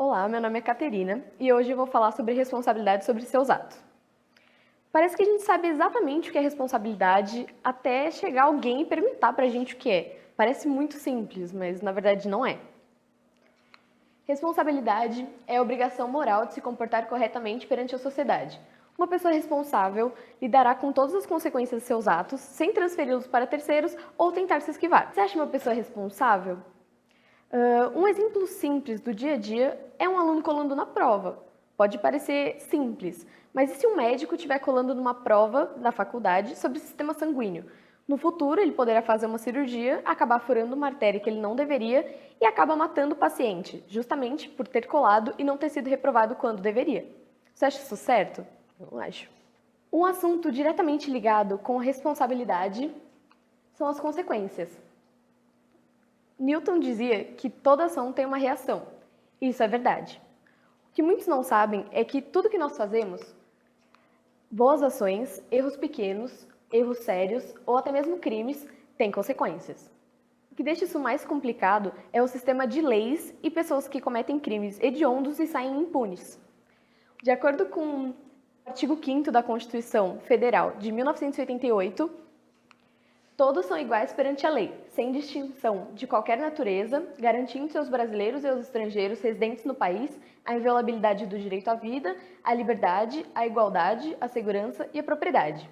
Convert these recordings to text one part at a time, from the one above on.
Olá, meu nome é Caterina e hoje eu vou falar sobre responsabilidade sobre seus atos. Parece que a gente sabe exatamente o que é responsabilidade até chegar alguém e perguntar pra gente o que é. Parece muito simples, mas na verdade não é. Responsabilidade é a obrigação moral de se comportar corretamente perante a sociedade. Uma pessoa responsável lidará com todas as consequências de seus atos, sem transferi-los para terceiros ou tentar se esquivar. Você acha uma pessoa responsável? Um exemplo simples do dia a dia é um aluno colando na prova. Pode parecer simples, mas e se um médico estiver colando numa prova da faculdade sobre o sistema sanguíneo? No futuro, ele poderá fazer uma cirurgia, acabar furando uma artéria que ele não deveria e acaba matando o paciente, justamente por ter colado e não ter sido reprovado quando deveria. Você acha isso certo? Eu não acho. Um assunto diretamente ligado com responsabilidade são as consequências. Newton dizia que toda ação tem uma reação. E isso é verdade. O que muitos não sabem é que tudo que nós fazemos, boas ações, erros pequenos, erros sérios ou até mesmo crimes, têm consequências. O que deixa isso mais complicado é o sistema de leis e pessoas que cometem crimes hediondos e saem impunes. De acordo com o artigo 5º da Constituição Federal de 1988, todos são iguais perante a lei, sem distinção de qualquer natureza, garantindo aos brasileiros e aos estrangeiros residentes no país a inviolabilidade do direito à vida, à liberdade, à igualdade, à segurança e à propriedade.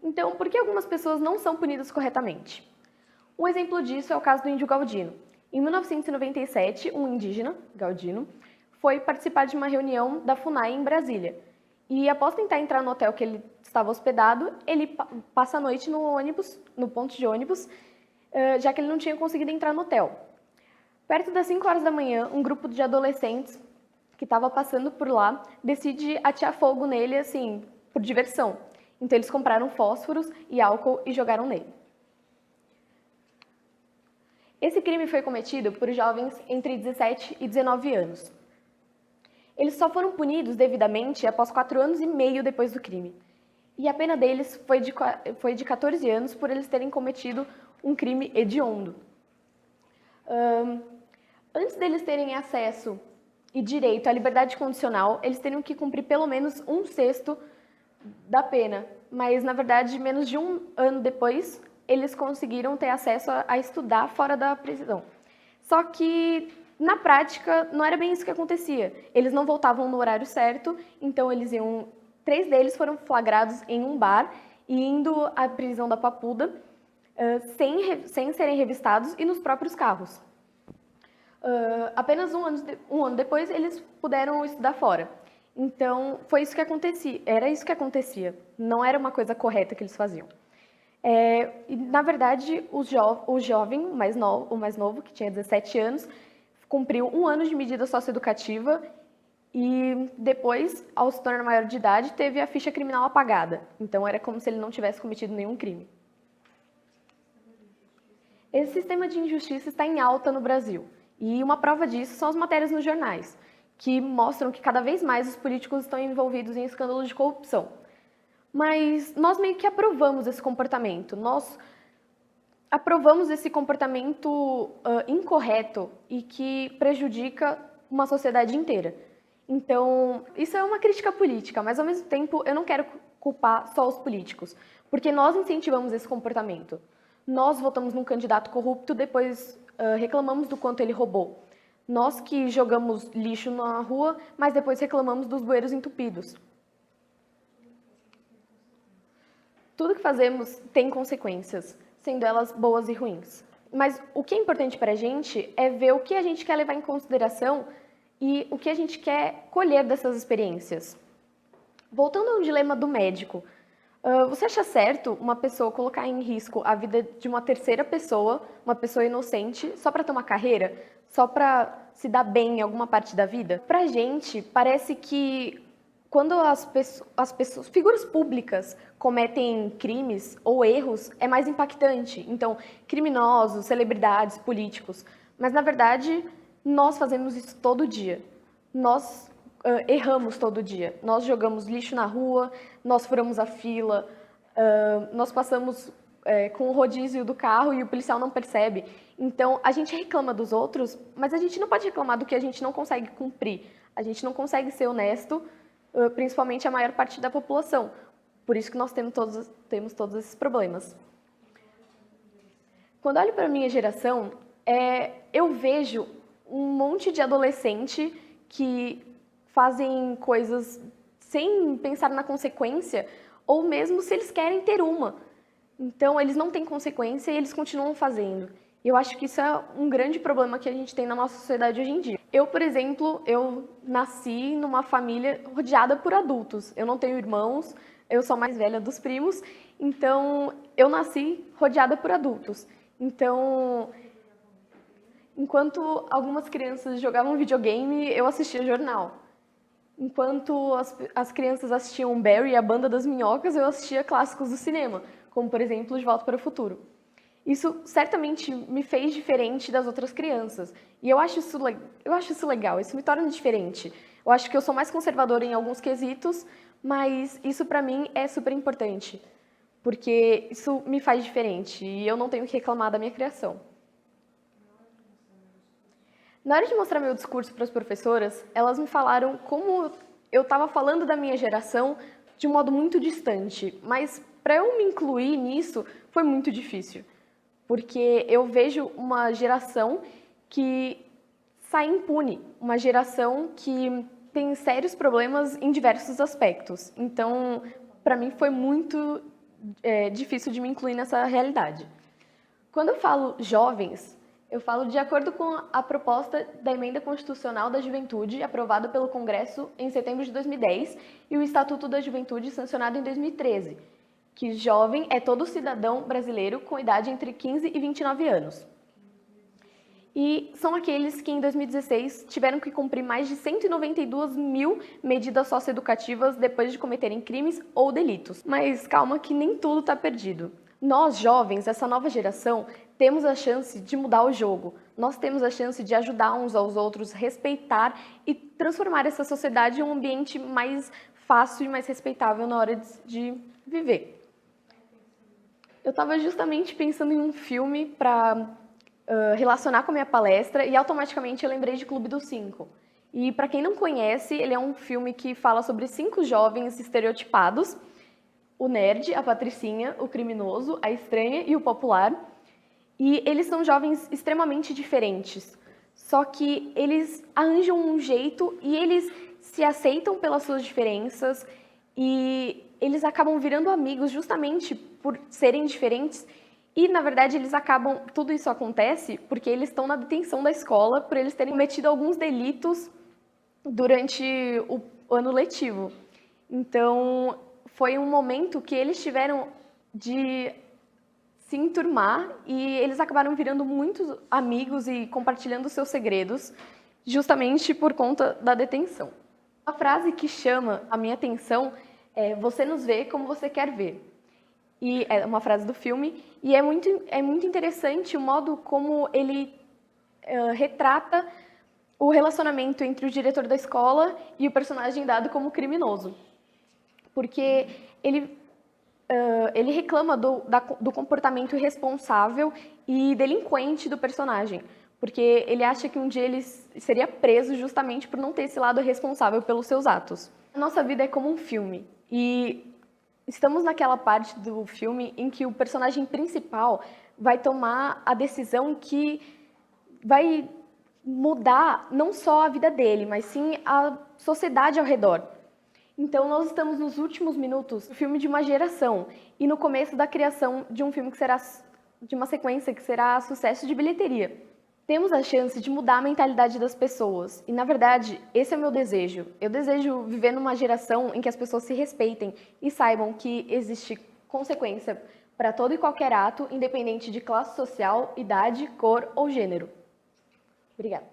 Então, por que algumas pessoas não são punidas corretamente? Um exemplo disso é o caso do índio Galdino. Em 1997, um indígena, Galdino, foi participar de uma reunião da FUNAI em Brasília. E após tentar entrar no hotel que ele estava hospedado, ele passa a noite no ônibus, no ponto de ônibus, já que ele não tinha conseguido entrar no hotel. Perto das 5 horas da manhã, um grupo de adolescentes que estava passando por lá decide atear fogo nele, assim, por diversão. Então eles compraram fósforos e álcool e jogaram nele. Esse crime foi cometido por jovens entre 17 e 19 anos. Eles só foram punidos devidamente após 4 anos e meio depois do crime. E a pena deles foi de 14 anos por eles terem cometido um crime hediondo. Antes deles terem acesso e direito à liberdade condicional, eles teriam que cumprir pelo menos 1/6 da pena. Mas, na verdade, menos de 1 ano depois, eles conseguiram ter acesso a estudar fora da prisão. Só que, na prática, não era bem isso que acontecia. Eles não voltavam no horário certo, então 3 deles foram flagrados em um bar e indo à prisão da Papuda, sem serem revistados e nos próprios carros. Apenas um ano depois, eles puderam estudar fora. Então, foi isso que acontecia. Era isso que acontecia. Não era uma coisa correta que eles faziam. E, na verdade, o jovem, o mais novo, que tinha 17 anos, cumpriu 1 ano de medida socioeducativa e depois, ao se tornar maior de idade, teve a ficha criminal apagada. Então, era como se ele não tivesse cometido nenhum crime. Esse sistema de injustiça está em alta no Brasil. E uma prova disso são as matérias nos jornais, que mostram que cada vez mais os políticos estão envolvidos em escândalos de corrupção. Mas nós meio que aprovamos esse comportamento. Nós aprovamos esse comportamento incorreto e que prejudica uma sociedade inteira. Então, isso é uma crítica política, mas ao mesmo tempo eu não quero culpar só os políticos, porque nós incentivamos esse comportamento. Nós votamos num candidato corrupto, depois reclamamos do quanto ele roubou. Nós que jogamos lixo na rua, mas depois reclamamos dos bueiros entupidos. Tudo que fazemos tem consequências, sendo elas boas e ruins. Mas o que é importante para a gente é ver o que a gente quer levar em consideração e o que a gente quer colher dessas experiências. Voltando ao dilema do médico, você acha certo uma pessoa colocar em risco a vida de uma terceira pessoa, uma pessoa inocente, só para ter uma carreira? Só para se dar bem em alguma parte da vida? Para a gente, parece que quando as pessoas, figuras públicas, cometem crimes ou erros, é mais impactante. Então, criminosos, celebridades, políticos. Mas, na verdade, nós fazemos isso todo dia. Nós erramos todo dia. Nós jogamos lixo na rua, nós furamos a fila, nós passamos com o rodízio do carro e o policial não percebe. Então, a gente reclama dos outros, mas a gente não pode reclamar do que a gente não consegue cumprir. A gente não consegue ser honesto, principalmente a maior parte da população. Por isso que nós temos todos esses problemas. Quando olho para a minha geração, eu vejo um monte de adolescente que fazem coisas sem pensar na consequência, ou mesmo se eles querem ter uma. Então, eles não têm consequência e eles continuam fazendo. Eu acho que isso é um grande problema que a gente tem na nossa sociedade hoje em dia. Eu, por exemplo, eu nasci numa família rodeada por adultos. Eu não tenho irmãos, eu sou a mais velha dos primos, então eu nasci rodeada por adultos. Então, enquanto algumas crianças jogavam videogame, eu assistia jornal. Enquanto as crianças assistiam Barry, a Banda das Minhocas, eu assistia clássicos do cinema, como, por exemplo, De Volta para o Futuro. Isso certamente me fez diferente das outras crianças. E eu acho isso legal, isso me torna diferente. Eu acho que eu sou mais conservadora em alguns quesitos, mas isso para mim é super importante, porque isso me faz diferente e eu não tenho que reclamar da minha criação. Na hora de mostrar meu discurso para as professoras, elas me falaram como eu estava falando da minha geração de um modo muito distante, mas para eu me incluir nisso foi muito difícil, porque eu vejo uma geração que sai impune, uma geração que tem sérios problemas em diversos aspectos. Então, para mim foi muito difícil de me incluir nessa realidade. Quando eu falo jovens, eu falo de acordo com a proposta da Emenda Constitucional da Juventude, aprovada pelo Congresso em setembro de 2010, e o Estatuto da Juventude, sancionado em 2013, que jovem é todo cidadão brasileiro com idade entre 15 e 29 anos. E são aqueles que, em 2016, tiveram que cumprir mais de 192 mil medidas socioeducativas depois de cometerem crimes ou delitos. Mas calma que nem tudo está perdido. Nós, jovens, essa nova geração, temos a chance de mudar o jogo. Nós temos a chance de ajudar uns aos outros, respeitar e transformar essa sociedade em um ambiente mais fácil e mais respeitável na hora de viver. Eu estava justamente pensando em um filme para relacionar com a minha palestra e automaticamente eu lembrei de Clube dos Cinco. E para quem não conhece, ele é um filme que fala sobre 5 jovens estereotipados: o nerd, a patricinha, o criminoso, a estranha e o popular. E eles são jovens extremamente diferentes, só que eles arranjam um jeito e eles se aceitam pelas suas diferenças e eles acabam virando amigos justamente por serem diferentes. E, na verdade, tudo isso acontece porque eles estão na detenção da escola por eles terem cometido alguns delitos durante o ano letivo. Então, foi um momento que eles tiveram de se enturmar e eles acabaram virando muitos amigos e compartilhando seus segredos, justamente por conta da detenção. A frase que chama a minha atenção é: "Você nos vê como você quer ver". E é uma frase do filme, e é muito interessante o modo como ele retrata o relacionamento entre o diretor da escola e o personagem dado como criminoso. Porque ele reclama do comportamento irresponsável e delinquente do personagem, porque ele acha que um dia ele seria preso justamente por não ter esse lado responsável pelos seus atos. A nossa vida é como um filme, e estamos naquela parte do filme em que o personagem principal vai tomar a decisão que vai mudar não só a vida dele, mas sim a sociedade ao redor. Então, nós estamos nos últimos minutos do filme de uma geração e no começo da criação de um filme de uma sequência que será sucesso de bilheteria. Temos a chance de mudar a mentalidade das pessoas e, na verdade, esse é o meu desejo. Eu desejo viver numa geração em que as pessoas se respeitem e saibam que existe consequência para todo e qualquer ato, independente de classe social, idade, cor ou gênero. Obrigada.